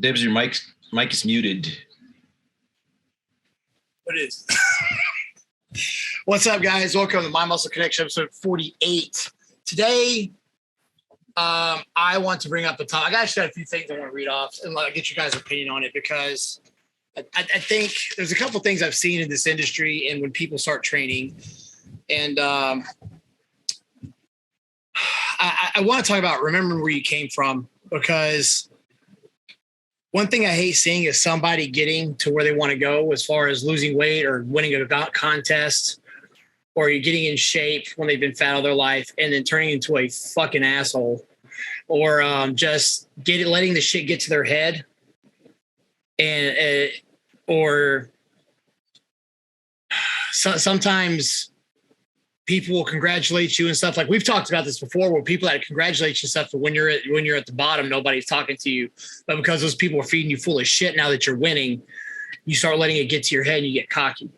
Dibs, your mic is muted. What is? What's up, guys? Welcome to My Muscle Connection, episode 48. Today, I want to bring up the topic. I actually got a few things I want to read off and get your guys' opinion on it, because I think there's a couple things I've seen in this industry and when people start training. And I want to talk about remembering where you came from, because one thing I hate seeing is somebody getting to where they want to go as far as losing weight or winning a contest, or you're getting in shape when they've been fat all their life and then turning into a fucking asshole, or just letting the shit get to their head, and sometimes people will congratulate you and stuff. Like we've talked about this before, where people that congratulate you and stuff, but when you're at the bottom, nobody's talking to you. But because those people are feeding you full of shit now that you're winning, you start letting it get to your head and you get cocky.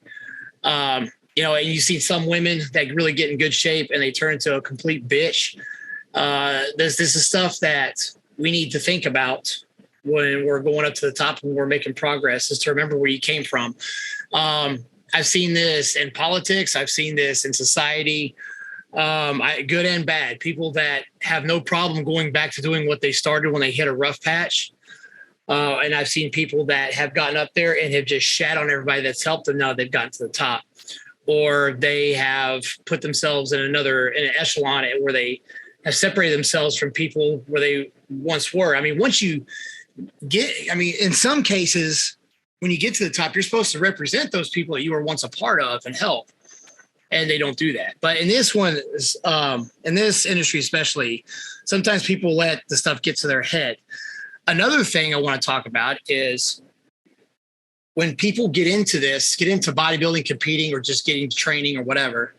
And you see some women that really get in good shape and they turn into a complete bitch. This is stuff that we need to think about when we're going up to the top and we're making progress, is to remember where you came from. I've seen this in politics. I've seen this in society, good and bad. People that have no problem going back to doing what they started when they hit a rough patch. And I've seen people that have gotten up there and have just shat on everybody that's helped them. Now they've gotten to the top, or they have put themselves in an echelon where they have separated themselves from people where they once were. I mean, in some cases, when you get to the top, you're supposed to represent those people that you were once a part of and help. And they don't do that. But in this one, in this industry especially, sometimes people let the stuff get to their head. Another thing I want to talk about is when people get into bodybuilding, competing, or just getting training or whatever,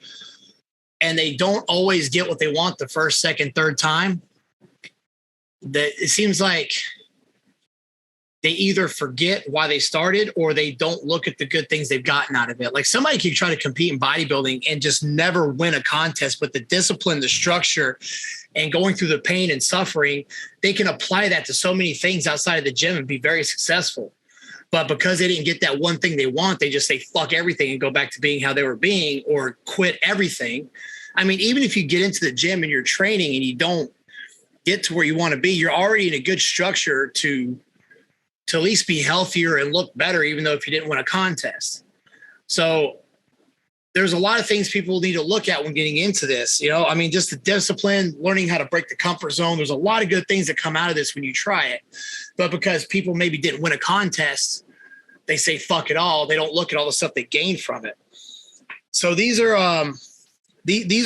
and they don't always get what they want the first, second, third time, that it seems like they either forget why they started, or they don't look at the good things they've gotten out of it. Like somebody can try to compete in bodybuilding and just never win a contest, but the discipline, the structure, and going through the pain and suffering, they can apply that to so many things outside of the gym and be very successful. But because they didn't get that one thing they want, they just say fuck everything and go back to being how they were being, or quit everything. I mean, even if you get into the gym and you're training and you don't get to where you want to be, you're already in a good structure to at least be healthier and look better, even though if you didn't win a contest. So there's a lot of things people need to look at when getting into this. Just the discipline, learning how to break the comfort zone. There's a lot of good things that come out of this when you try it. But because people maybe didn't win a contest, they say fuck it all. They don't look at all the stuff they gained from it. So these are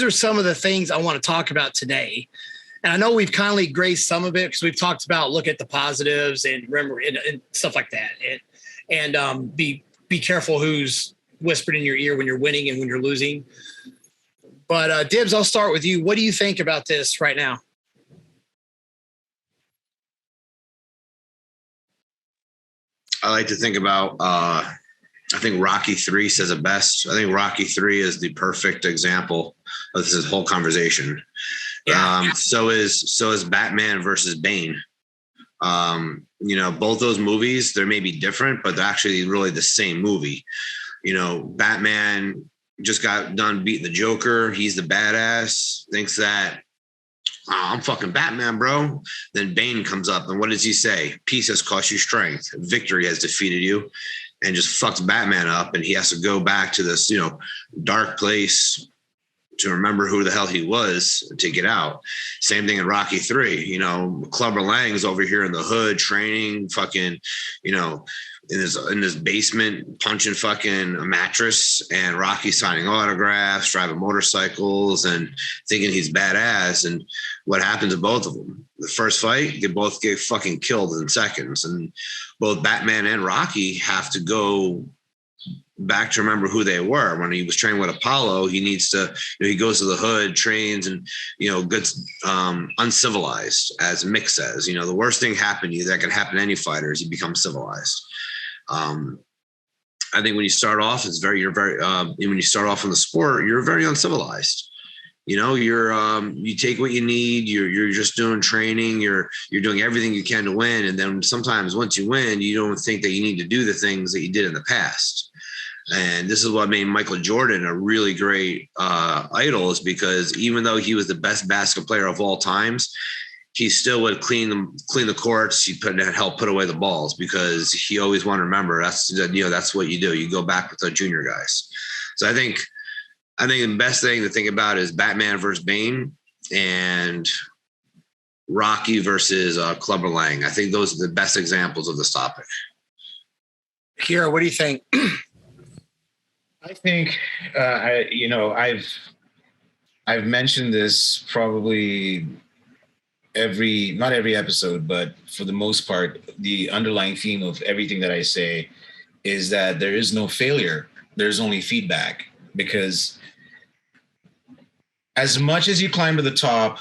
some of the things I want to talk about today. And I know we've kindly graced some of it because we've talked about look at the positives and remember and stuff like that. And be careful who's whispered in your ear when you're winning and when you're losing. But Dibs, I'll start with you. What do you think about this right now? I like to think about, I think Rocky 3 says it best. I think Rocky 3 is the perfect example of this whole conversation. Yeah. So is Batman versus Bane. Both those movies, they may be different, but they're actually really the same movie. Batman just got done beating the Joker. He's the badass, thinks that, I'm fucking Batman, bro. Then Bane comes up, and what does he say? Peace has cost you strength. Victory has defeated you, and just fucks Batman up, and he has to go back to this, dark place to remember who the hell he was to get out. Same thing in Rocky 3. Clubber Lang's over here in the hood training, fucking, in his basement punching fucking a mattress, and Rocky signing autographs, driving motorcycles, and thinking he's badass. And what happened to both of them? The first fight, they both get fucking killed in seconds. And both Batman and Rocky have to go back to remember who they were. When he was training with Apollo, he needs to, he goes to the hood, trains, and, gets uncivilized, as Mick says. The worst thing happened to you that can happen to any fighter is you become civilized. I think when you start off, when you start off in the sport, you're very uncivilized. You take what you need. You're just doing training. You're doing everything you can to win. And then sometimes once you win, you don't think that you need to do the things that you did in the past. And this is what made Michael Jordan a really great idol, is because even though he was the best basketball player of all times, he still would clean the courts. He'd help put away the balls, because he always wanted to remember that's what you do. You go back with the junior guys. So I think the best thing to think about is Batman versus Bane and Rocky versus Clubber Lang. I think those are the best examples of this topic. Akira, what do you think? I think I've mentioned this probably not every episode, but for the most part, the underlying theme of everything that I say is that there is no failure. There's only feedback, because as much as you climb to the top,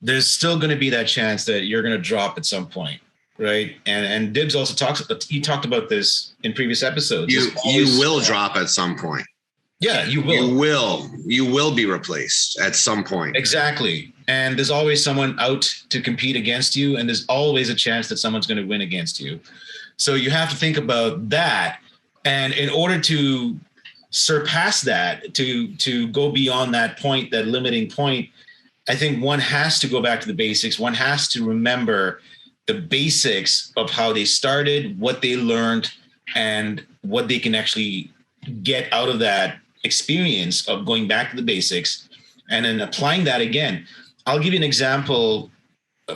there's still going to be that chance that you're going to drop at some point, right? And Dibs also talked about this in previous episodes. You will drop at some point. Yeah, you will. You will be replaced at some point. Exactly. And there's always someone out to compete against you, and there's always a chance that someone's going to win against you. So you have to think about that. And in order to surpass that, to go beyond that point, that limiting point, I think one has to go back to the basics. One has to remember the basics of how they started, what they learned, and what they can actually get out of that experience of going back to the basics and then applying that again. I'll give you an example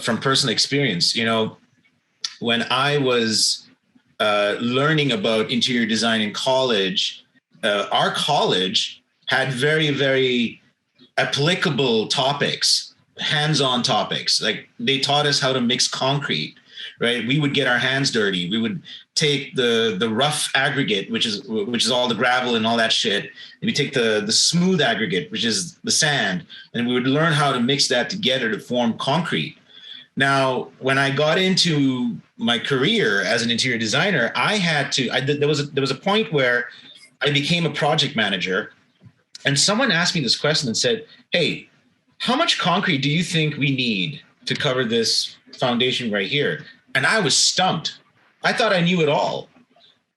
from personal experience. When I was learning about interior design in college, our college had very, very applicable topics, hands-on topics. Like, they taught us how to mix concrete, right? We would get our hands dirty. We would take the rough aggregate, which is all the gravel and all that shit. And we take the smooth aggregate, which is the sand, and we would learn how to mix that together to form concrete. Now, when I got into my career as an interior designer, there was a point where I became a project manager, and someone asked me this question and said, "Hey, how much concrete do you think we need to cover this foundation right here?" And I was stumped. I thought I knew it all,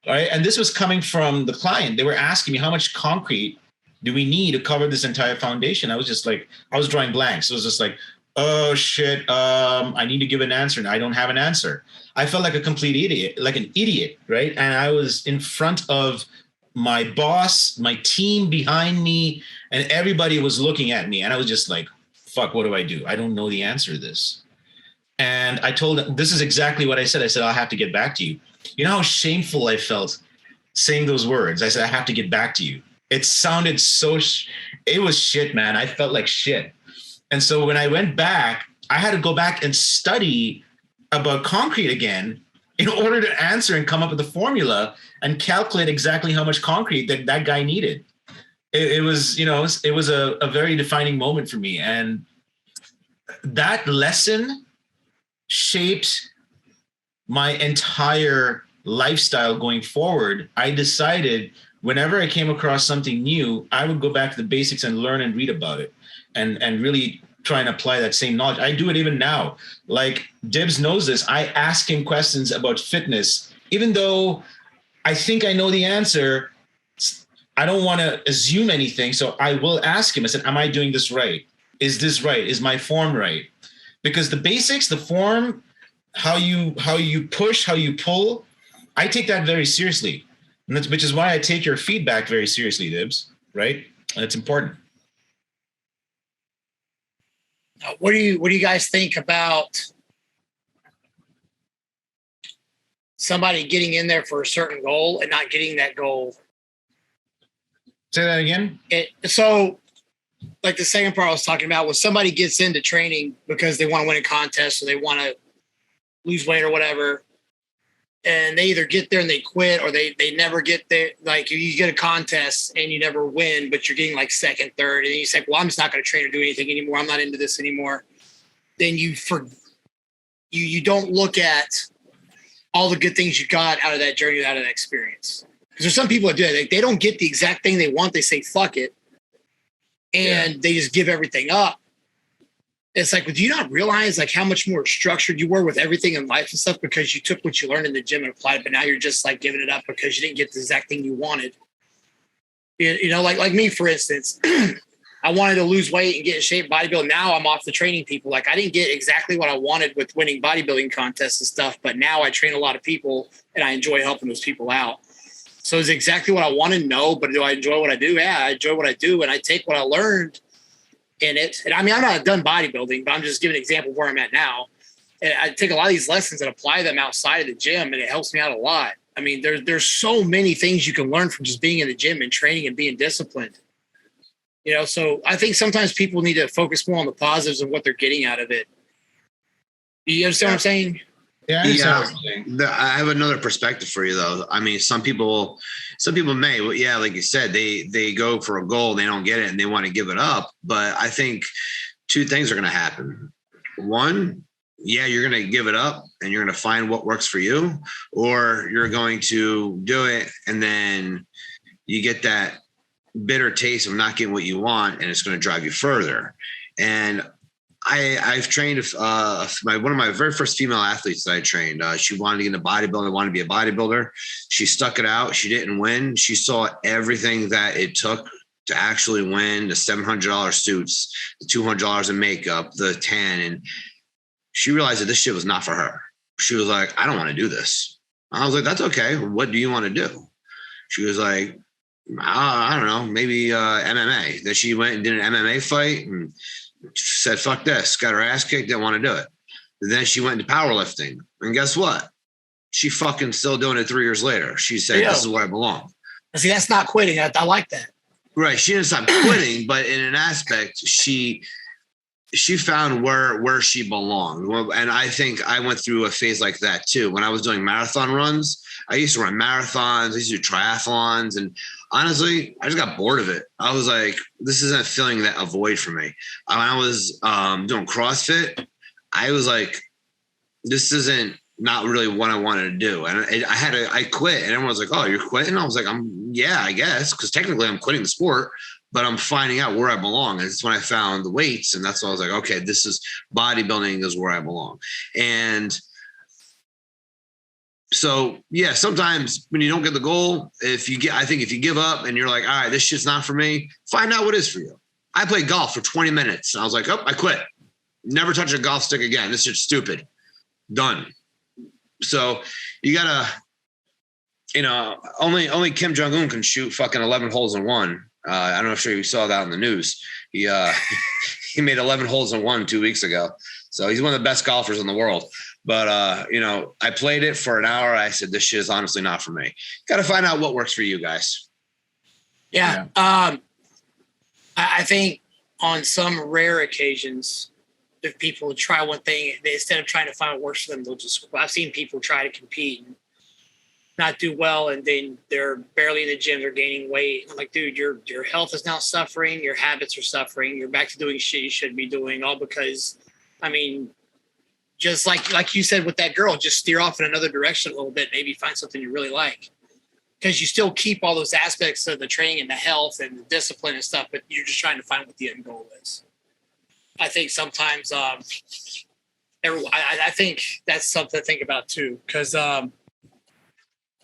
right? And this was coming from the client. They were asking me, how much concrete do we need to cover this entire foundation? I was just like, I was drawing blanks. It was just like, oh shit, I need to give an answer and I don't have an answer. I felt like a complete idiot, right? And I was in front of my boss, my team behind me, and everybody was looking at me. And I was just like, fuck, what do? I don't know the answer to this. And I told them, this is exactly what I said. I said, I'll have to get back to you. You know how shameful I felt saying those words? I said, I have to get back to you. It sounded it was shit, man. I felt like shit. And so when I went back, I had to go back and study about concrete again in order to answer and come up with the formula and calculate exactly how much concrete that guy needed. It was a very defining moment for me. And that lesson shaped my entire lifestyle going forward. I decided whenever I came across something new, I would go back to the basics and learn and read about it and really try and apply that same knowledge. I do it even now. Like, Dibs knows this. I ask him questions about fitness, even though I think I know the answer. I don't want to assume anything. So I will ask him. I said, am I doing this right? Is this right? Is my form right? Because the basics, the form, how you push, how you pull, I take that very seriously. And which is why I take your feedback very seriously, Dibs, right? And it's important. What do you guys think about somebody getting in there for a certain goal and not getting that goal? Say that again. So like the second part I was talking about was somebody gets into training because they want to win a contest or they want to lose weight or whatever. And they either get there and they quit or they never get there. Like, you get a contest and you never win, but you're getting like second, third. And then you say, well, I'm just not going to train or do anything anymore. I'm not into this anymore. Then you don't look at all the good things you got out of that journey, out of that experience. Because there's some people that do it. Like, they don't get the exact thing they want. They say, fuck it. and they just give everything up. It's like, do you not realize like how much more structured you were with everything in life and stuff because you took what you learned in the gym and applied it, but now you're just like giving it up because you didn't get the exact thing you wanted. You know, like me, for instance, I wanted to lose weight and get in shape, bodybuilding. Now I'm off the training people. Like I didn't get exactly what I wanted with winning bodybuilding contests and stuff, but now I train a lot of people and I enjoy helping those people out. So it's exactly what I want to know, but do I enjoy what I do? Yeah, I enjoy what I do. And I take what I learned in it. And I mean, I'm not done bodybuilding, but I'm just giving an example of where I'm at now. And I take a lot of these lessons and apply them outside of the gym, and it helps me out a lot. I mean, there's so many things you can learn from just being in the gym and training and being disciplined. You know, so I think sometimes people need to focus more on the positives and what they're getting out of it. You understand what I'm saying? Yeah, I have another perspective for you, though. I mean, some people may, yeah, like you said, they go for a goal, they don't get it, and they want to give it up. But I think two things are going to happen. One, yeah, you're going to give it up, and you're going to find what works for you, or you're going to do it, and then you get that bitter taste of not getting what you want, and it's going to drive you further. And I've trained one of my very first female athletes that I trained. She wanted to get into bodybuilding, wanted to be a bodybuilder. She stuck it out. She didn't win. She saw everything that it took to actually win: the $700 suits, the $200 in makeup, the tan. And she realized that this shit was not for her. She was like, I don't want to do this. I was like, that's okay. What do you want to do? She was like, I don't know, maybe MMA. Then she went and did an MMA fight and said, fuck this, got her ass kicked, didn't want to do it. And then she went into powerlifting. And guess what? She fucking still doing it 3 years later. She said, this is where I belong. See, that's not quitting. I like that. Right. She didn't stop quitting, but in an aspect, she found where she belonged. And I think I went through a phase like that too. When I was doing marathon runs, I used to run marathons, I used to do triathlons, and honestly, I just got bored of it. I was like, this isn't filling that a void for me. When I was doing CrossFit, I was like, this isn't not really what I wanted to do. And I quit, and everyone was like, oh, you're quitting? I was like, yeah, I guess, because technically I'm quitting the sport, but I'm finding out where I belong. And it's when I found the weights, and that's when I was like, okay, this is bodybuilding is where I belong. And so, yeah, sometimes when you don't get the goal, I think if you give up and you're like, all right, this shit's not for me, find out what is for you. I played golf for 20 minutes and I was like, oh, I quit. Never touch a golf stick again. This shit's stupid. Done. So you gotta, only Kim Jong-un can shoot fucking 11 holes in one. I don't know if you saw that on the news. He made 11 holes in one 2 weeks ago. So he's one of the best golfers in the world. But, I played it for an hour. I said, this shit is honestly not for me. Got to find out what works for you guys. Yeah. I think on some rare occasions, if people try one thing, instead of trying to find what works for them, I've seen people try to compete and not do well, and then they're barely in the gym, they're gaining weight. I'm like, dude, your health is now suffering, your habits are suffering, you're back to doing shit you shouldn't be doing, all because, just like you said with that girl, just steer off in another direction a little bit, maybe find something you really like. Because you still keep all those aspects of the training and the health and the discipline and stuff, but you're just trying to find what the end goal is. I think sometimes I think that's something to think about too. Because,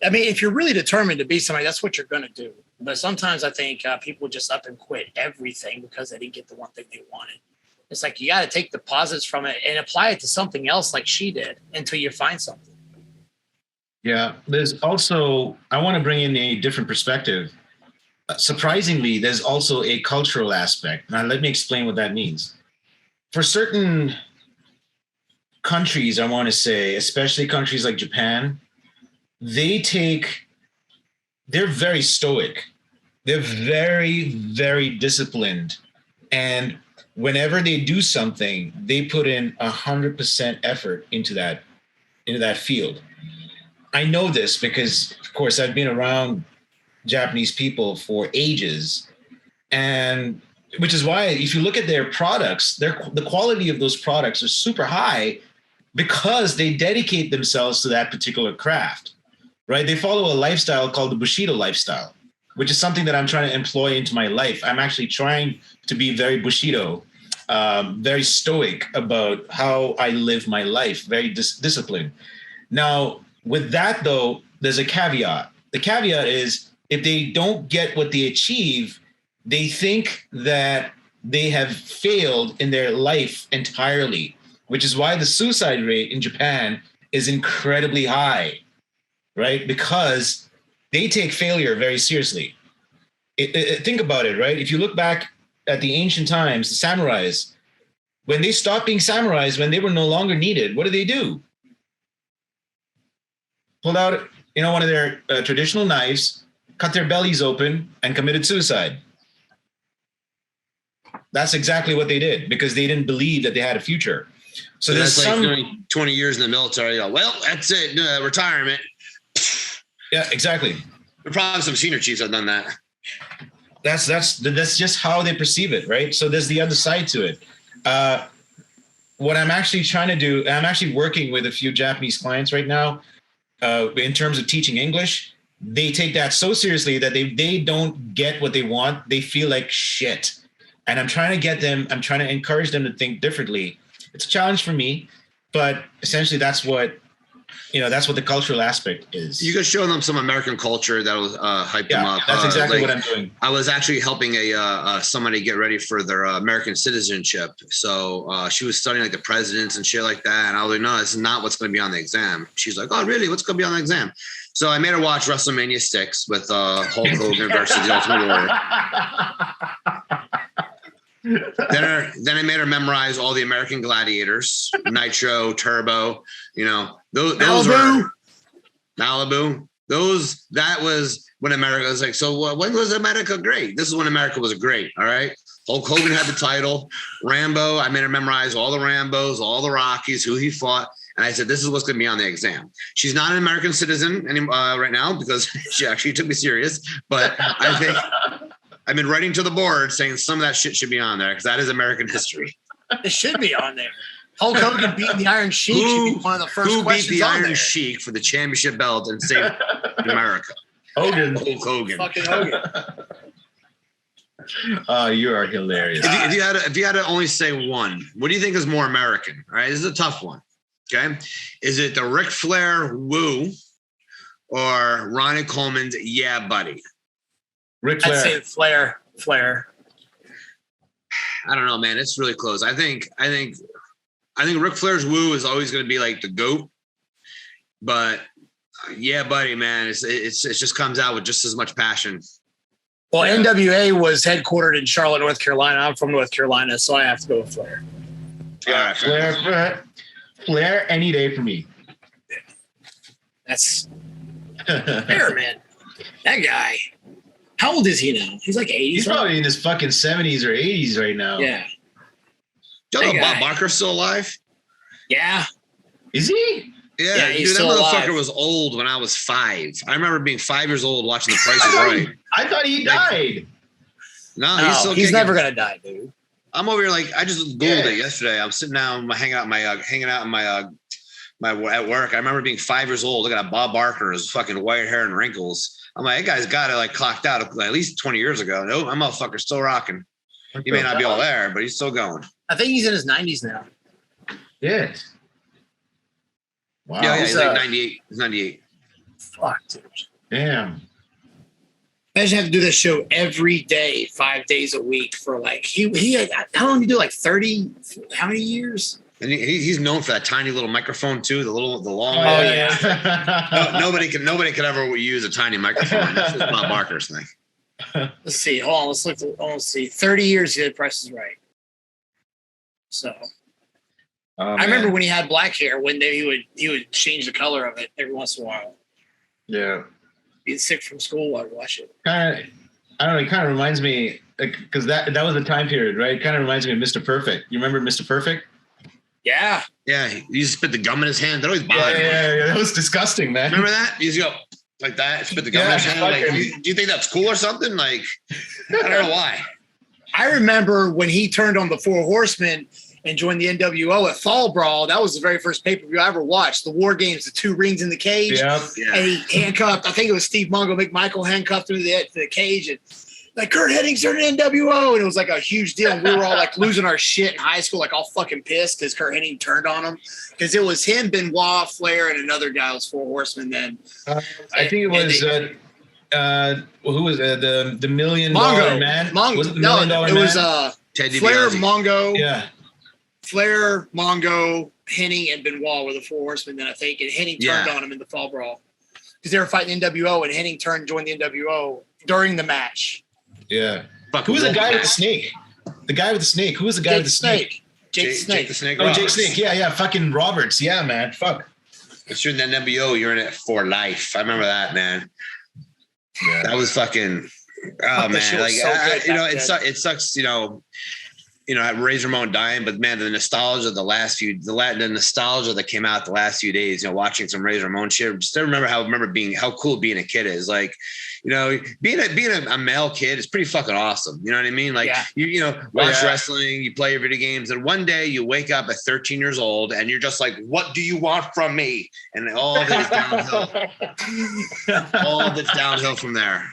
if you're really determined to be somebody, that's what you're going to do. But sometimes I think people just up and quit everything because they didn't get the one thing they wanted. It's like you got to take the positives from it and apply it to something else like she did until you find something. Yeah, there's also, I want to bring in a different perspective. Surprisingly, there's also a cultural aspect. Now, let me explain what that means. For certain countries, I want to say, especially countries like Japan, they're very stoic. They're very, very disciplined. And whenever they do something, they put in 100% effort into that field. I know this because, of course, I've been around Japanese people for ages, and which is why if you look at their products, the quality of those products are super high because they dedicate themselves to that particular craft, right? They follow a lifestyle called the Bushido lifestyle. which is something that I'm trying to employ into my life. I'm actually trying to be very Bushido, very stoic about how I live my life, very disciplined. Now, with that, though, there's a caveat. The caveat is if they don't get what they achieve, they think that they have failed in their life entirely, which is why the suicide rate in Japan is incredibly high, right? Because they take failure very seriously. Think about it, right? If you look back at the ancient times, the samurais, when they stopped being samurais, when they were no longer needed, what do? Pulled out, one of their traditional knives, cut their bellies open, and committed suicide. That's exactly what they did because they didn't believe that they had a future. So there's that's like doing 20 years in the military. Well, that's it. Retirement. Yeah, exactly. There are probably some senior chiefs have done that. That's just how they perceive it, right? So there's the other side to it. What I'm actually trying to do, I'm actually working with a few Japanese clients right now in terms of teaching English. They take that so seriously that they don't get what they want. They feel like shit. And I'm trying to encourage them to think differently. It's a challenge for me, but essentially that's what the cultural aspect is. You could show them some American culture that will hype them up. That's exactly what I'm doing. I was actually helping somebody get ready for their American citizenship. So she was studying like the presidents and shit like that. And I was like, no, this is not what's going to be on the exam. She's like, oh, really? What's going to be on the exam? So I made her watch WrestleMania 6 with Hulk Hogan versus the Ultimate Warrior. Then I made her memorize all the American gladiators, Nitro, Turbo, those Malibu. Malibu. That was when America was like, so when was America great? This is when America was great. All right. Hulk Hogan had the title. Rambo. I made her memorize all the Rambos, all the Rockies, who he fought. And I said, this is what's going to be on the exam. She's not an American citizen right now because she actually took me serious. But I think I've been writing to the board saying some of that shit should be on there because that is American history. It should be on there. Hulk Hogan beating the Iron Sheik should be one of the first questions. Who beat the Iron Sheik for the championship belt and saved America? Hogan. Hulk Hogan. Fucking Hogan. You are hilarious. If you had to only say one, what do you think is more American? All right, this is a tough one. Okay, is it the Ric Flair woo or Ronnie Coleman's yeah buddy? Ric Flair. I'd say Flair. I don't know, man. It's really close. I think Ric Flair's woo is always going to be like the GOAT, but yeah, buddy, man, it just comes out with just as much passion. Well, NWA was headquartered in Charlotte, North Carolina. I'm from North Carolina, so I have to go with Flair. Yeah, Flair any day for me. That's fair, man. That guy. How old is he now? He's like 80s. He's probably in his fucking 70s or 80s right now. Yeah. Do you know Bob Barker's still alive? Yeah. Is he? Yeah, he's dude, that motherfucker alive. was old when I was 5. I remember being 5 years old watching The Price is Right. I thought he died. No, he's still he's kicking. never gonna die, dude. I'm over here like I just Googled it yesterday. I'm sitting down, hanging out in my at work. I remember being 5 years old. Look at Bob Barker, his fucking white hair and wrinkles. I'm like, that guy's got it like clocked out at least 20 years ago. No, that motherfucker's still rocking. He may not be all there, but he's still going. I think he's in his 90s now. Yeah. Wow. Yeah, he's like 98. He's 98. Fuck, dude. Damn. Imagine having to do this show every day, 5 days a week for like he had, how long did he do? Like 30? How many years? And he's known for that tiny little microphone too, the long. Oh yeah. Nobody could ever use a tiny microphone. That's just Bob Barker's thing. Let's see. Hold on. Let's see. 30 years he did Price is Right. So I remember when he had black hair. One day he would change the color of it every once in a while. Yeah. Being sick from school, I'd watch it. I don't know. It kind of reminds me because that was the time period, right? It kind of reminds me of Mr. Perfect. You remember Mr. Perfect? Yeah. Yeah, he used to spit the gum in his hand. That always bothered me. Yeah. That was disgusting, man. Remember that? He used to go like that, spit the gum in his hand. Like, do you think that's cool or something? Like, I don't know why. I remember when he turned on the Four Horsemen and joined the NWO at Fall Brawl. That was the very first pay-per-view I ever watched. The War Games, the 2 rings in the cage. Yeah. And he handcuffed, I think it was Steve Mongo McMichael handcuffed him to the cage. And like, Kurt Hennig's turned NWO. And it was like a huge deal. And we were all like losing our shit in high school, like all fucking pissed because Kurt Hennig turned on him. Because it was him, Benoit, Flair, and another guy was 4 Horsemen then. I think it was who was the $1 million man? Mongo. Was it the $1 million man? It was Ted Flair, DiBiase. Mongo. Yeah. Flair, Mongo, Hennig, and Benoit were the 4 Horsemen then, I think. And Hennig turned Yeah. on him in the Fall Brawl because they were fighting NWO, and Hennig joined the NWO during the match. Yeah. Fucking Who was the Wolf guy Man. with the snake? The guy with the snake. Who was the guy with the snake? Jake Snake. Jake the Snake Oh, Jake Roberts. Snake. Yeah. Fucking Roberts. Yeah, man. Fuck. If you're in the NWO, you're in it for life. I remember that, man. Yeah. That was fucking. Oh That man, shit like was so good you know, back then. it sucks. At Razor Ramon dying, but man, the nostalgia of the nostalgia that came out the last few days. Watching some Razor Ramon shit. Still remember how cool being a kid is. Like, being a male kid is pretty fucking awesome. You know what I mean? Like, Yeah. watch wrestling, you play your video games, and one day you wake up at 13 years old and you're just like, what do you want from me? And all of it is downhill. All of it's downhill from there.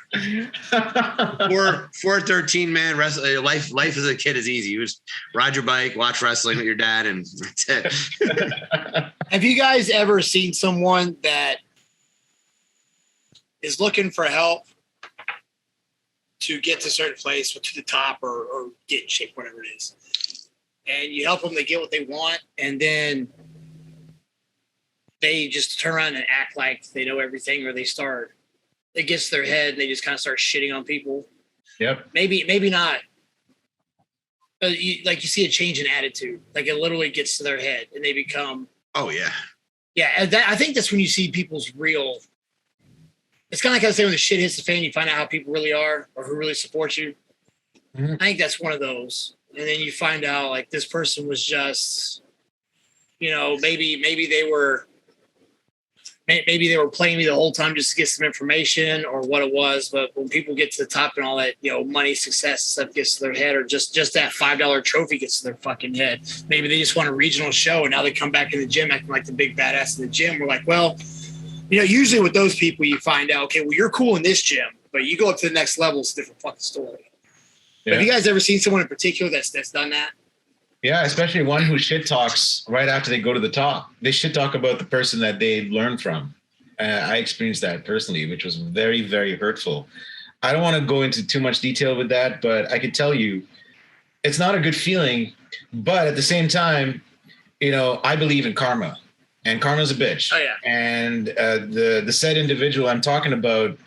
For 13, man, life as a kid is easy. You just ride your bike, watch wrestling with your dad, and that's it. Have you guys ever seen someone that is looking for help to get to a certain place or to the top or get in shape, whatever it is, and you help them to get what they want, and then they just turn around and act like they know everything, or it gets to their head and they just kind of start shitting on people? Yep. Maybe not. But you see a change in attitude. Like, it literally gets to their head and they become. Oh yeah. Yeah, and I think that's when you see people's real. It's kind of like I say, when the shit hits the fan, you find out how people really are or who really supports you. Mm-hmm. I think that's one of those. And then you find out, like, this person was just, maybe they were playing me the whole time just to get some information or what it was. But when people get to the top and all that, money, success, stuff gets to their head, or just that $5 trophy gets to their fucking head. Maybe they just want a regional show and now they come back in the gym acting like the big badass in the gym. We're like, well, usually with those people, you find out, okay, well, you're cool in this gym, but you go up to the next level, it's a different fucking story. Yeah. Have you guys ever seen someone in particular that's done that? Yeah, especially one who shit talks right after they go to the top. They shit talk about the person that they learned from. I experienced that personally, which was very, very hurtful. I don't want to go into too much detail with that, but I can tell you it's not a good feeling. But at the same time, I believe in karma, and karma's a bitch. Oh, yeah. And the said individual I'm talking about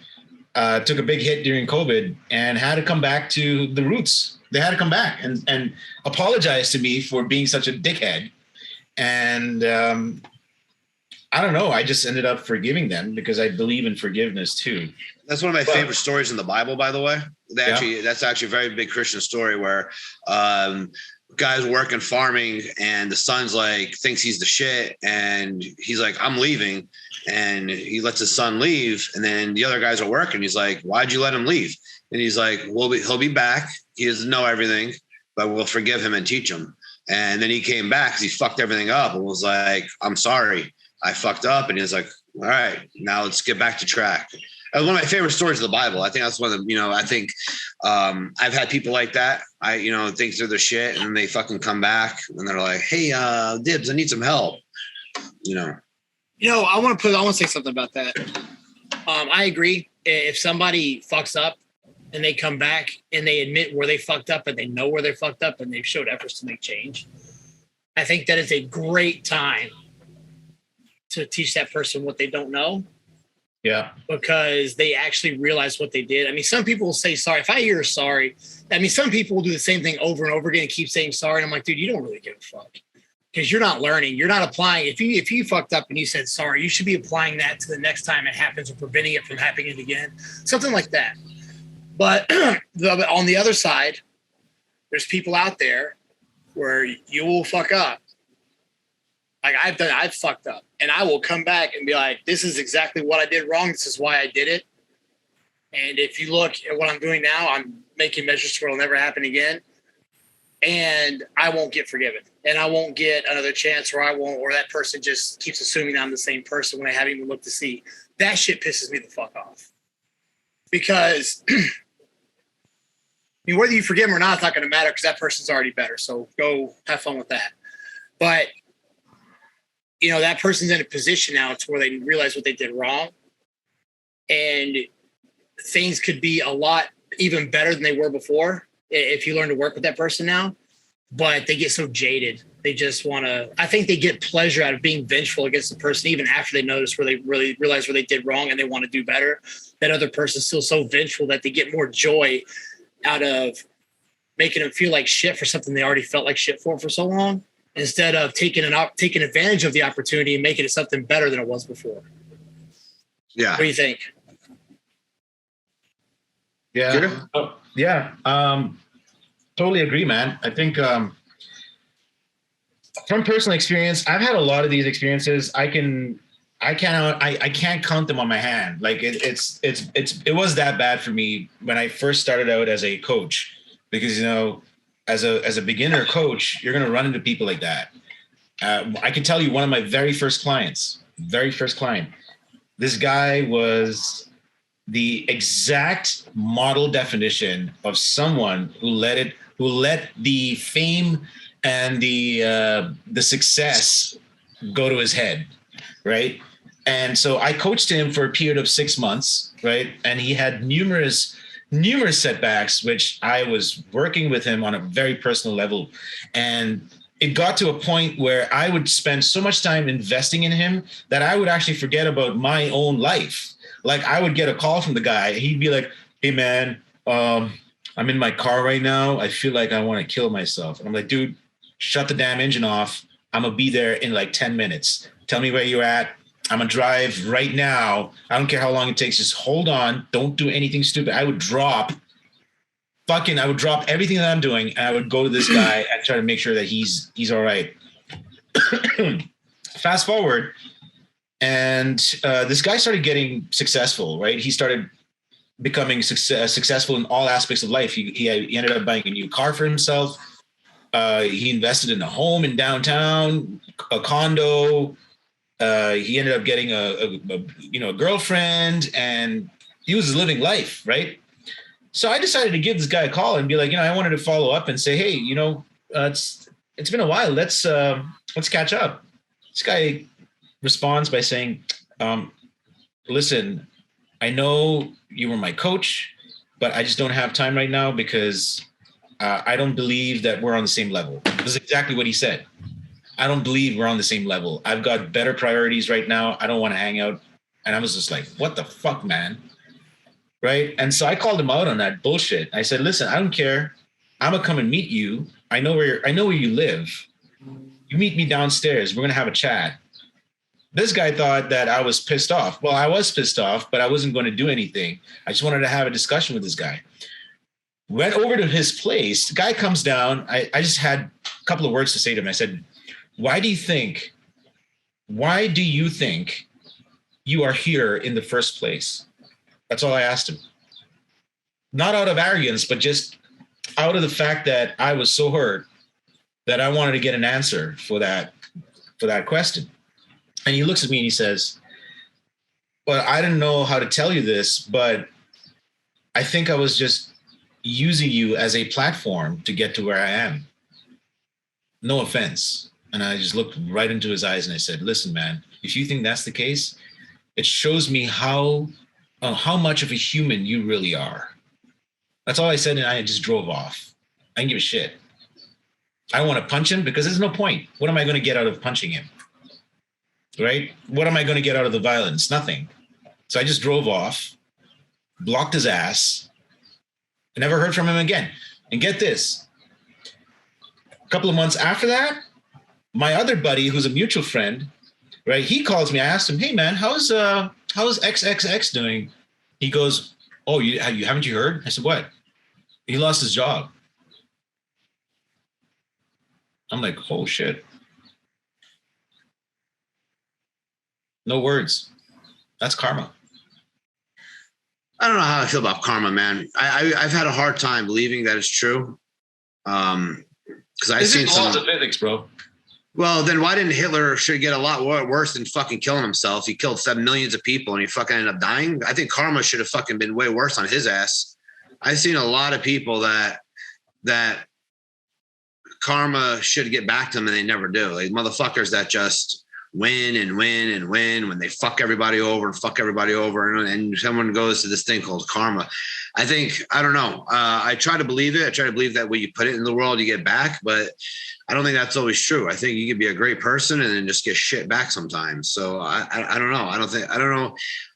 took a big hit during COVID and had to come back to the roots. They had to come back and apologize to me for being such a dickhead. And I don't know. I just ended up forgiving them because I believe in forgiveness too. That's one of my favorite stories in the Bible, by the way. That's actually a very big Christian story where guy's working farming and the son's like thinks he's the shit and he's like, I'm leaving, and he lets his son leave, and then the other guys are working. He's like, why'd you let him leave? And he's like, he'll be back. He doesn't know everything, but we'll forgive him and teach him. And then he came back because he fucked everything up and was like, I'm sorry, I fucked up. And he was like, all right, now let's get back to track. One of my favorite stories of the Bible. I think that's one of the, I think I've had people like that. Think they're the shit and then they fucking come back and they're like, hey, Dibs, I need some help. I want to say something about that. I agree. If somebody fucks up and they come back and they admit where they fucked up and they know where they fucked up and they've showed efforts to make change, I think that is a great time to teach that person what they don't know. Yeah. Because they actually realize what they did. I mean, some people will say sorry. If I hear sorry, some people will do the same thing over and over again and keep saying sorry. And I'm like, dude, you don't really give a fuck because you're not learning. You're not applying. If you fucked up and you said sorry, you should be applying that to the next time it happens or preventing it from happening again. Something like that. But on the other side, there's people out there where you will fuck up. Like I've fucked up, and I will come back and be like, this is exactly what I did wrong. This is why I did it. And if you look at what I'm doing now, I'm making measures to where it'll never happen again. and I won't get forgiven, and I won't get another chance, or that person just keeps assuming I'm the same person when I haven't even looked to see. That shit pisses me the fuck off. Because I mean, whether you forgive them or not, it's not going to matter because that person's already better. So go have fun with that. But that person's in a position now to where they realize what they did wrong, and things could be a lot even better than they were before if you learn to work with that person now. But they get so jaded. They just want to, I think they get pleasure out of being vengeful against the person, even after they notice where they really realize where they did wrong and they want to do better. That other person's still so vengeful that they get more joy out of making them feel like shit for something they already felt like shit for so long, instead of taking advantage of the opportunity and making it something better than it was before. Yeah. What do you think? Yeah. Oh, yeah. Totally agree, man. I think from personal experience, I've had a lot of these experiences. I can't count them on my hand. Like it was that bad for me when I first started out as a coach, because as a beginner coach, you're gonna run into people like that. I can tell you one of my very first client. This guy was the exact model definition of someone who let the fame and the success go to his head, right? And so I coached him for a period of 6 months, right? And he had numerous setbacks, which I was working with him on a very personal level. And it got to a point where I would spend so much time investing in him that I would actually forget about my own life. Like I would get a call from the guy. He'd be like, "Hey man, I'm in my car right now. I feel like I want to kill myself." And I'm like, "Dude, shut the damn engine off. I'm going to be there in like 10 minutes. Tell me where you're at. I'm going to drive right now. I don't care how long it takes. Just hold on. Don't do anything stupid." I would drop everything that I'm doing, and I would go to this guy and try to make sure that he's all right. Fast forward, and this guy started getting successful, right? He started becoming successful in all aspects of life. He ended up buying a new car for himself. He invested in a home in downtown, a condo. He ended up getting a girlfriend, and he was living life, right? So I decided to give this guy a call and be like, I wanted to follow up and say, "Hey, it's been a while. Let's catch up." This guy responds by saying, "Listen, I know you were my coach, but I just don't have time right now because I don't believe that we're on the same level." This is exactly what he said. "I don't believe we're on the same level. I've got better priorities right now. I don't want to hang out." And I was just like, "What the fuck, man?" Right? And so I called him out on that bullshit. I said, "Listen, I don't care. I'm gonna come and meet you. I know where you live. You meet me downstairs. We're gonna have a chat." This guy thought that I was pissed off. Well, I was pissed off, but I wasn't going to do anything. I just wanted to have a discussion with this guy. Went over to his place. The guy comes down. I just had a couple of words to say to him. I said, why do you think you are here in the first place?" That's all I asked him. Not out of arrogance, but just out of the fact that I was so hurt that I wanted to get an answer for that question. And he looks at me and he says, "Well, I didn't know how to tell you this, but I think I was just using you as a platform to get to where I am. No offense." And I just looked right into his eyes and I said, "Listen, man, if you think that's the case, it shows me how much of a human you really are." That's all I said, and I just drove off. I didn't give a shit. I want to punch him because there's no point. What am I going to get out of punching him? Right? What am I going to get out of the violence? Nothing. So I just drove off, blocked his ass, and never heard from him again. And get this. A couple of months after that, my other buddy, who's a mutual friend, right? He calls me. I asked him, "Hey man, how's XXX doing?" He goes, "Oh, haven't you heard?" I said, "What?" "He lost his job." I'm like, "Oh shit." No words. That's karma. I don't know how I feel about karma, man. I've had a hard time believing that it's true. Because I've This seen is some laws of physics, bro. Well, then why didn't Hitler should get a lot worse than fucking killing himself? He killed 7 millions of people and he fucking ended up dying. I think karma should have fucking been way worse on his ass. I've seen a lot of people that karma should get back to them and they never do. Like motherfuckers that just win and win and win when they fuck everybody over and someone goes to this thing called karma. I don't know. I try to believe it. I try to believe that when you put it in the world, you get back, but I don't think that's always true. I think you can be a great person and then just get shit back sometimes. So I don't know.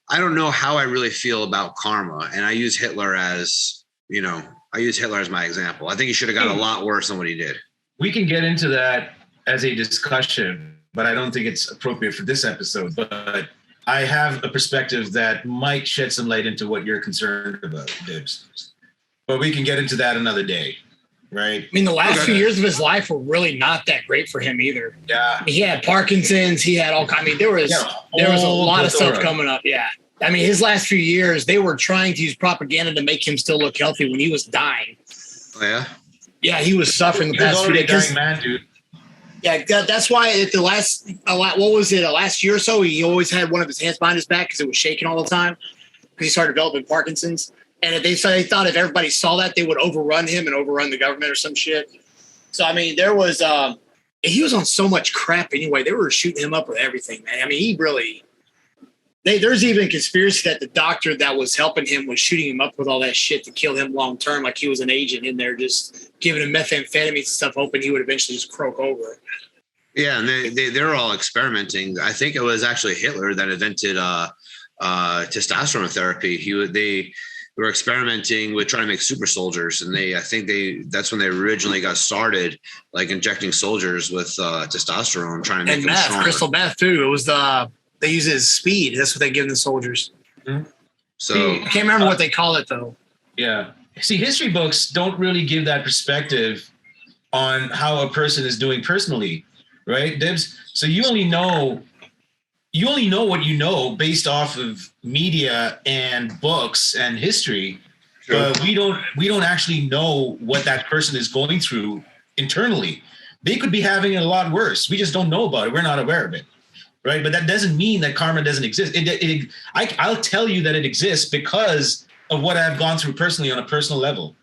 I don't know how I really feel about karma. And I use Hitler as my example. I think he should have got a lot worse than what he did. We can get into that as a discussion, but I don't think it's appropriate for this episode. But I have a perspective that might shed some light into what you're concerned about, Dibs. But we can get into that another day, right? I mean, the last few years of his life were really not that great for him either. Yeah. He had Parkinson's. He had all. I mean, there was a lot of stuff coming up. Yeah. I mean, his last few years, they were trying to use propaganda to make him still look healthy when he was dying. Oh, yeah? Yeah, he was suffering the past few days. Dying man, dude. Yeah, that's why at the last year or so, he always had one of his hands behind his back because it was shaking all the time because he started developing Parkinson's. And they thought if everybody saw that, they would overrun him and overrun the government or some shit. So, I mean, there was he was on so much crap anyway. They were shooting him up with everything, man. I mean, he really there's even conspiracy that the doctor that was helping him was shooting him up with all that shit to kill him long term, like he was an agent in there just giving him methamphetamine and stuff, hoping he would eventually just croak over. Yeah, and they're all experimenting. I think it was actually Hitler that invented testosterone therapy. They were experimenting with trying to make super soldiers, and that's when they originally got started, like injecting soldiers with testosterone, trying to make them meth, stronger. crystal meth too. It was they use it as speed. That's what they give the soldiers. Mm-hmm. So I can't remember what they call it though. Yeah. See, history books don't really give that perspective on how a person is doing personally, right, Dibs? So you only know what you know based off of media and books and history. Sure. But we don't actually know what that person is going through internally. They could be having it a lot worse. We just don't know about it. We're not aware of it. Right. But that doesn't mean that karma doesn't exist. I'll tell you that it exists because of what I've gone through personally on a personal level.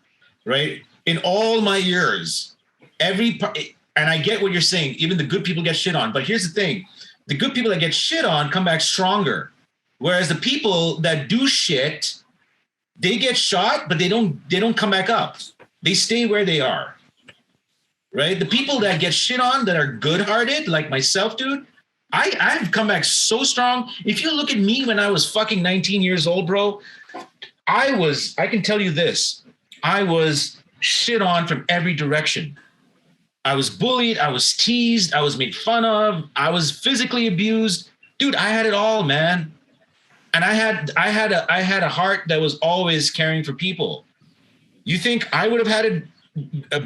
Right. In all my years, and I get what you're saying, even the good people get shit on. But here's the thing. The good people that get shit on come back stronger. Whereas the people that do shit, they get shot, but they don't come back up. They stay where they are. Right. The people that get shit on that are good-hearted, like myself, dude, I've come back so strong. If you look at me when I was fucking 19 years old, bro, I can tell you this. I was shit on from every direction. I was bullied. I was teased. I was made fun of. I was physically abused. Dude, I had it all, man. And I had a heart that was always caring for people. You think I would have had it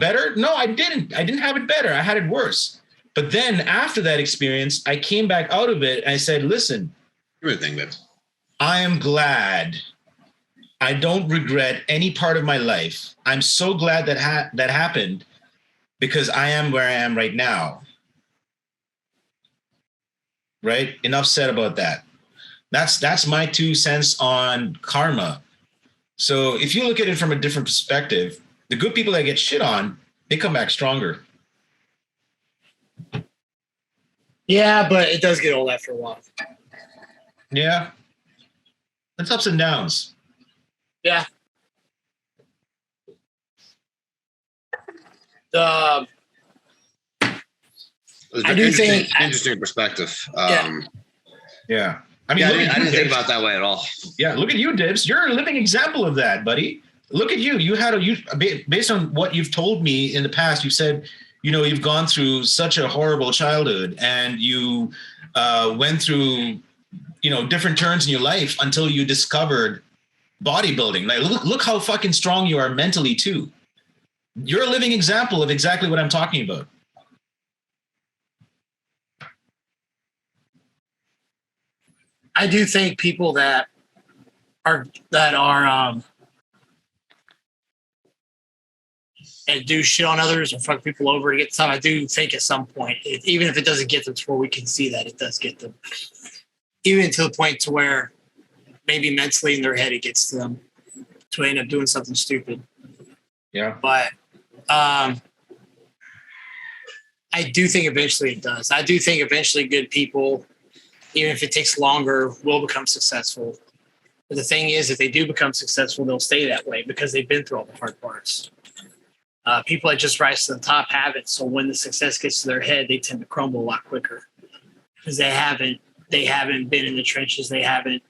better? No, I didn't. I didn't have it better. I had it worse. But then after that experience, I came back out of it and I said, listen, I am glad. I don't regret any part of my life. I'm so glad that that happened because I am where I am right now. Right? Enough said about that. That's my 2 cents on karma. So if you look at it from a different perspective, the good people that get shit on, they come back stronger. Yeah, but it does get old after a while. Yeah. It's ups and downs. Yeah. I do think interesting perspective. Yeah. I mean, I didn't think about it that way at all. Yeah, look at you, Dibs. You're a living example of that, buddy. Look at you. Based on what you've told me in the past, you said, you've gone through such a horrible childhood and you went through, different turns in your life until you discovered bodybuilding. Like, look how fucking strong you are mentally too. You're a living example of exactly what I'm talking about. I do think people that are and do shit on others or fuck people over to get some. I do think at some point, even if it doesn't get them to where we can see that, it does get them. Even to the point to where maybe mentally in their head it gets to them to end up doing something stupid. Yeah. But I do think eventually it does. I do think eventually good people, even if it takes longer, will become successful. But the thing is, if they do become successful, they'll stay that way because they've been through all the hard parts. People that just rise to the top have it. So when the success gets to their head, they tend to crumble a lot quicker because they haven't been in the trenches. They haven't,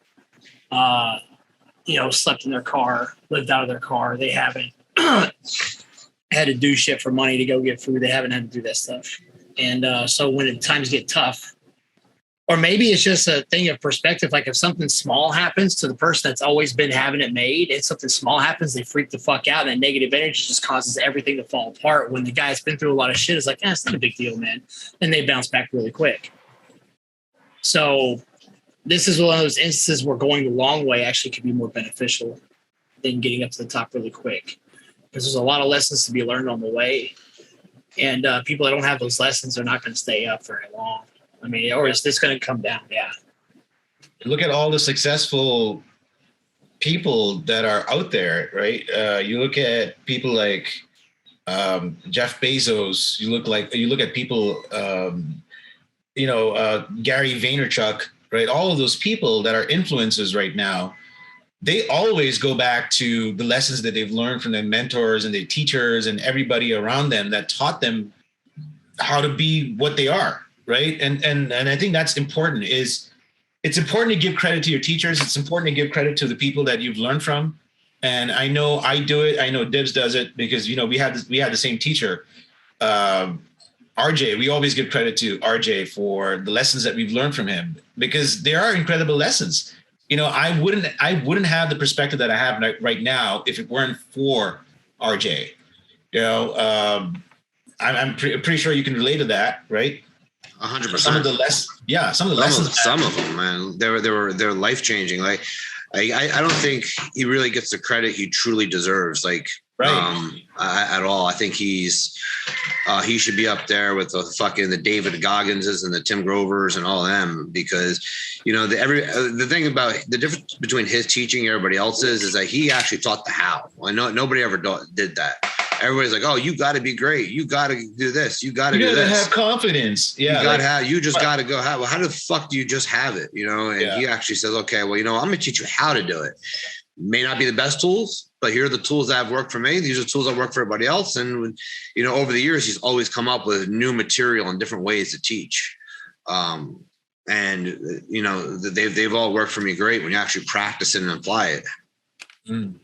slept in their car, lived out of their car. They haven't had to do shit for money to go get food. They haven't had to do that stuff. And so when times get tough, or maybe it's just a thing of perspective. Like if something small happens to the person that's always been having it made and something small happens, they freak the fuck out. And that negative energy just causes everything to fall apart. When the guy's been through a lot of shit, it's like, it's not a big deal, man. And they bounce back really quick. So this is one of those instances where going the long way actually could be more beneficial than getting up to the top really quick. Because there's a lot of lessons to be learned on the way. And people that don't have those lessons are not going to stay up very long. I mean, or is this going to come down? Yeah. Look at all the successful people that are out there, right? You look at people like Jeff Bezos. You look at people, Gary Vaynerchuk, right? All of those people that are influencers right now, they always go back to the lessons that they've learned from their mentors and their teachers and everybody around them that taught them how to be what they are. Right. And I think that's important. It's important to give credit to your teachers. It's important to give credit to the people that you've learned from. And I know I do it. I know Dibs does it because, we had the same teacher, RJ. We always give credit to RJ for the lessons that we've learned from him because they are incredible lessons. I wouldn't have the perspective that I have right now if it weren't for RJ. I'm pretty sure you can relate to that, right? 100%. Some of the lessons. Some of them, man, they're life changing. Like, I don't think he really gets the credit he truly deserves. Like, right. At all. I think he should be up there with the David Gogginses and the Tim Grovers and all of them because, the thing about the difference between his teaching and everybody else's is that he actually taught the how. I know nobody ever did that. Everybody's like, oh, you got to be great. You got to do this. You got to do this. Have confidence. Yeah. You just got to go have. Well, how the fuck do you just have it? And he actually says, okay, well, I'm going to teach you how to do it. May not be the best tools, but here are the tools that have worked for me. These are tools that work for everybody else. And, over the years, he's always come up with new material and different ways to teach. They've all worked for me great when you actually practice it and apply it. Mm.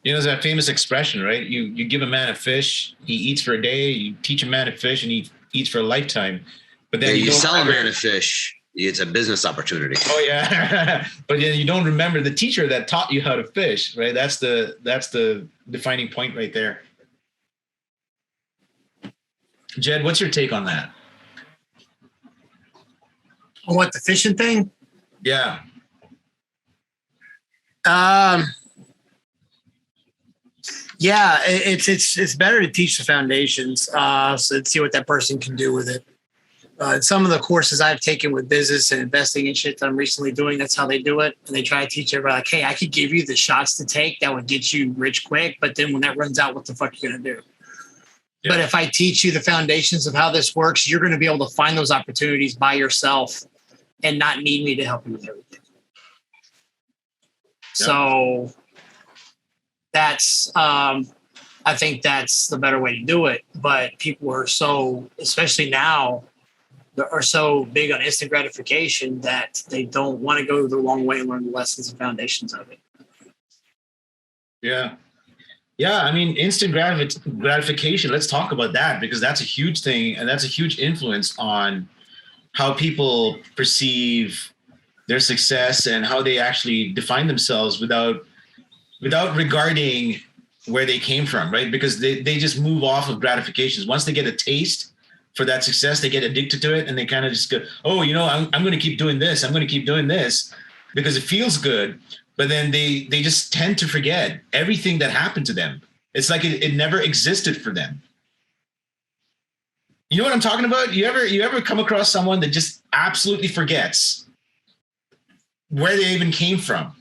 There's that famous expression, right? You give a man a fish, he eats for a day. You teach a man a fish, and he eats for a lifetime. But then you sell a man a fish, it's a business opportunity. Oh yeah, but then you don't remember the teacher that taught you how to fish, right? That's the defining point right there. Jed, what's your take on that? On what, the fishing thing? Yeah. Yeah, it's better to teach the foundations, so see what that person can do with it. Some of the courses I've taken with business and investing and shit that I'm recently doing, that's how they do it. And they try to teach everybody like, hey, I could give you the shots to take that would get you rich quick, but then when that runs out, what the fuck are you gonna do? Yeah. But if I teach you the foundations of how this works, you're gonna be able to find those opportunities by yourself and not need me to help you with everything. Yeah. So that's I think that's the better way to do it. But people are so, especially now, are so big on instant gratification that they don't want to go the long way and learn the lessons and foundations of it. Yeah. Yeah. I mean, instant gratification, let's talk about that because that's a huge thing. And that's a huge influence on how people perceive their success and how they actually define themselves without regarding where they came from, right? Because they just move off of gratifications. Once they get a taste for that success, they get addicted to it and they kind of just go, oh, I'm going to keep doing this. I'm going to keep doing this because it feels good. But then they just tend to forget everything that happened to them, It's like it never existed for them. You know what I'm talking about? You ever come across someone that just absolutely forgets where they even came from?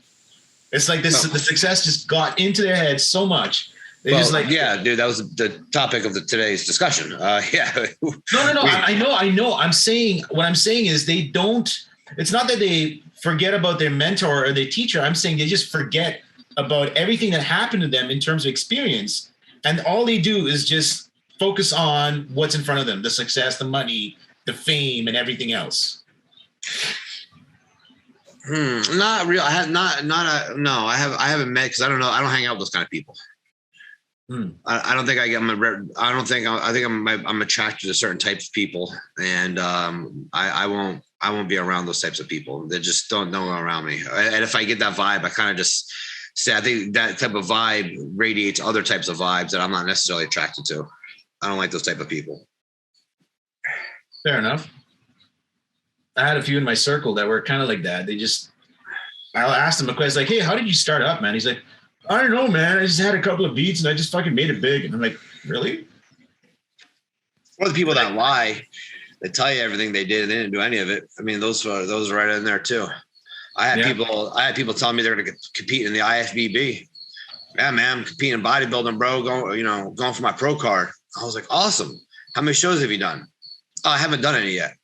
It's like the success just got into their head so much. They just like, yeah, dude, that was the topic of today's discussion. Yeah. No. I know. What I'm saying is they don't, it's not that they forget about their mentor or their teacher. I'm saying they just forget about everything that happened to them in terms of experience. And all they do is just focus on what's in front of them, the success, the money, the fame, and everything else. Not real. I haven't met, because I don't know. I don't hang out with those kind of people. I don't think I get I think I'm attracted to certain types of people, and I won't be around those types of people. They just don't know around me. And if I get that vibe, I kind of just say, I think that type of vibe radiates other types of vibes that I'm not necessarily attracted to. I don't like those type of people. Fair enough. I had a few in my circle that were kind of like that. I'll ask them a question like, hey, how did you start up, man? He's like, I don't know, man. I just had a couple of beats and I just fucking made it big. And I'm like, really? Or the people that lie, that tell you everything they did and they didn't do any of it. I mean, those are right in there too. I had people telling me they're going to compete in the IFBB. Yeah, man, I'm competing in bodybuilding, bro. Going for my pro card. I was like, awesome. How many shows have you done? Oh, I haven't done any yet.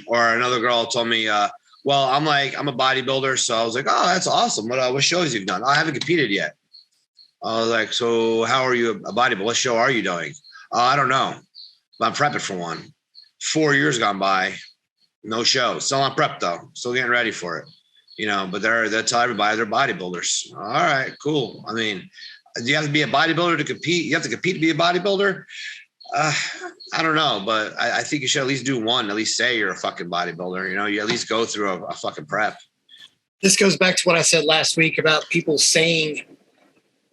Or another girl told me, well, I'm a bodybuilder. So I was like, oh, that's awesome. What shows you've done? Oh, I haven't competed yet. I was like, so how are you a bodybuilder? What show are you doing? I don't know, but I'm prepping for one. 4 years gone by, no show. Still on prep though. Still getting ready for it. But they tell everybody they're bodybuilders. All right, cool. I mean, do you have to be a bodybuilder to compete? You have to compete to be a bodybuilder? I don't know, but I think you should at least do one. At least say you're a fucking bodybuilder. You at least go through a fucking prep. This goes back to what I said last week about people saying,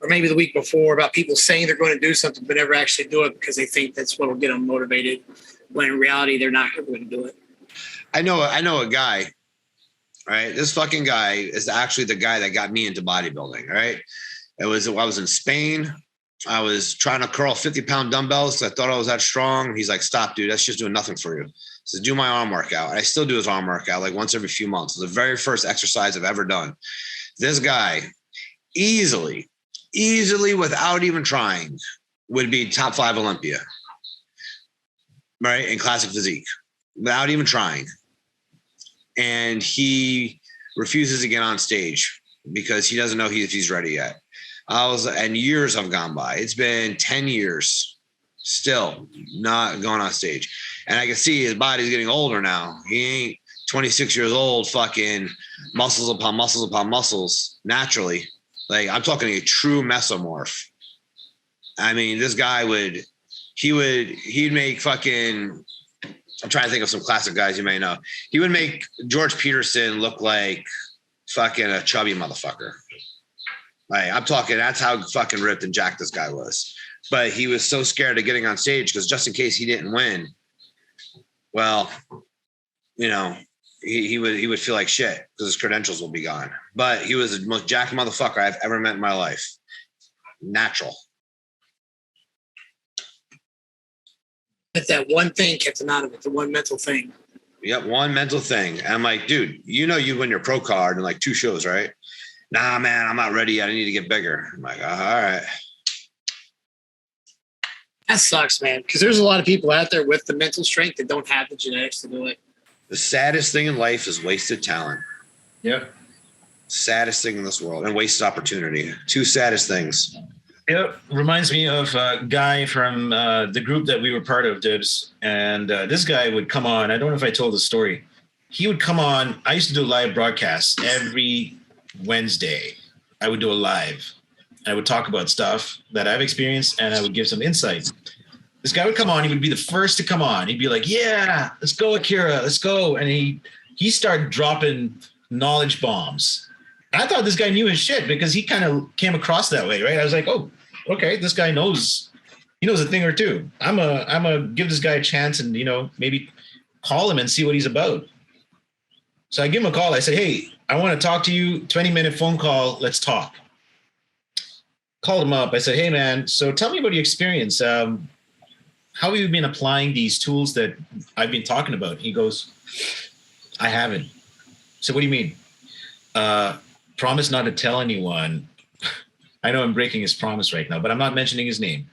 or maybe the week before, about people saying they're going to do something but never actually do it because they think that's what will get them motivated, when in reality they're not going to do it. I know a guy, right? This fucking guy is actually the guy that got me into bodybuilding, right? I was in Spain. I was trying to curl 50-pound dumbbells because I thought I was that strong. He's like, stop, dude. That's just doing nothing for you. So do my arm workout. And I still do his arm workout like once every few months. It's the very first exercise I've ever done. This guy easily, without even trying, would be top 5 Olympia, right? In classic physique, without even trying. And he refuses to get on stage because he doesn't know if he's ready yet. And years have gone by. It's been 10 years, still not going on stage. And I can see his body's getting older now. He ain't 26 years old, fucking muscles upon muscles upon muscles naturally. Like, I'm talking a true mesomorph. I mean, this guy he'd make fucking, I'm trying to think of some classic guys you may know. He would make George Peterson look like fucking a chubby motherfucker. Like, I'm talking, that's how fucking ripped and jacked this guy was. But he was so scared of getting on stage because just in case he didn't win, well, he would feel like shit because his credentials will be gone. But he was the most jacked motherfucker I've ever met in my life. Natural. But that one thing kept him out of it, the one mental thing. Yep, one mental thing. And I'm like, dude, you win your pro card in like 2 shows, right? Nah, man, I'm not ready yet. I need to get bigger. I'm like, all right. That sucks, man, because there's a lot of people out there with the mental strength that don't have the genetics to do it. The saddest thing in life is wasted talent. Yeah. Saddest thing in this world, and wasted opportunity. 2 saddest things. Yep. Reminds me of a guy from the group that we were part of, Dibs. And this guy would come on. I don't know if I told the story. He would come on. I used to do live broadcasts every Wednesday. I would do a live. I would talk about stuff that I've experienced and I would give some insight. This guy would come on. He would be the first to come on. He'd be like, yeah, let's go, Akira. Let's go. And he started dropping knowledge bombs. And I thought this guy knew his shit because he kind of came across that way, right? I was like, oh, okay, this guy knows. He knows a thing or two. I'm a give this guy a chance and, maybe call him and see what he's about. So I give him a call. I said, hey, I want to talk to you. 20-minute phone call. Let's talk. called him up. I said, hey, man, so tell me about your experience. How have you been applying these tools that I've been talking about? He goes, I haven't. So what do you mean? Promise not to tell anyone. I know I'm breaking his promise right now, but I'm not mentioning his name.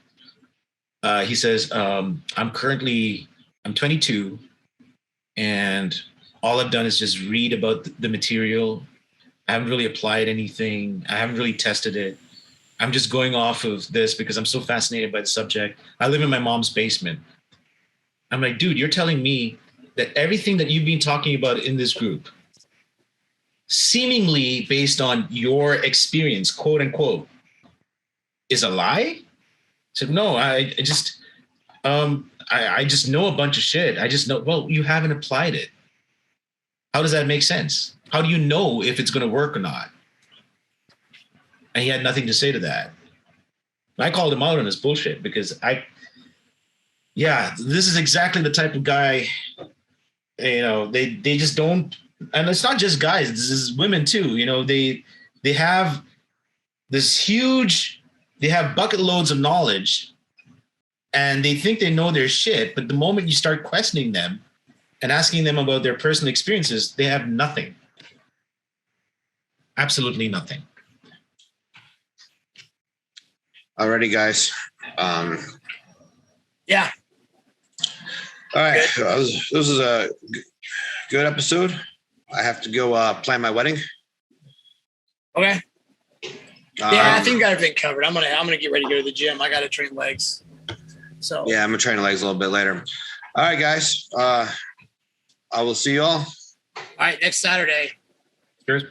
He says, I'm 22, and all I've done is just read about the material. I haven't really applied anything. I haven't really tested it. I'm just going off of this because I'm so fascinated by the subject. I live in my mom's basement. I'm like, dude, you're telling me that everything that you've been talking about in this group, seemingly based on your experience, quote unquote, is a lie? I said, no, I just know a bunch of shit. I just know, well, you haven't applied it. How does that make sense? How do you know if it's going to work or not? And he had nothing to say to that. I called him out on his bullshit because this is exactly the type of guy, they just don't, and it's not just guys, this is women too. They have they have bucket loads of knowledge and they think they know their shit. But the moment you start questioning them and asking them about their personal experiences, they have nothing. Absolutely nothing. Alrighty, guys. Yeah. All right. This is a good episode. I have to go plan my wedding. Okay. Yeah, I think we got everything covered. I'm gonna get ready to go to the gym. I gotta train legs. So yeah, I'm gonna train legs a little bit later. All right, guys. I will see you all. All right, next Saturday. Cheers.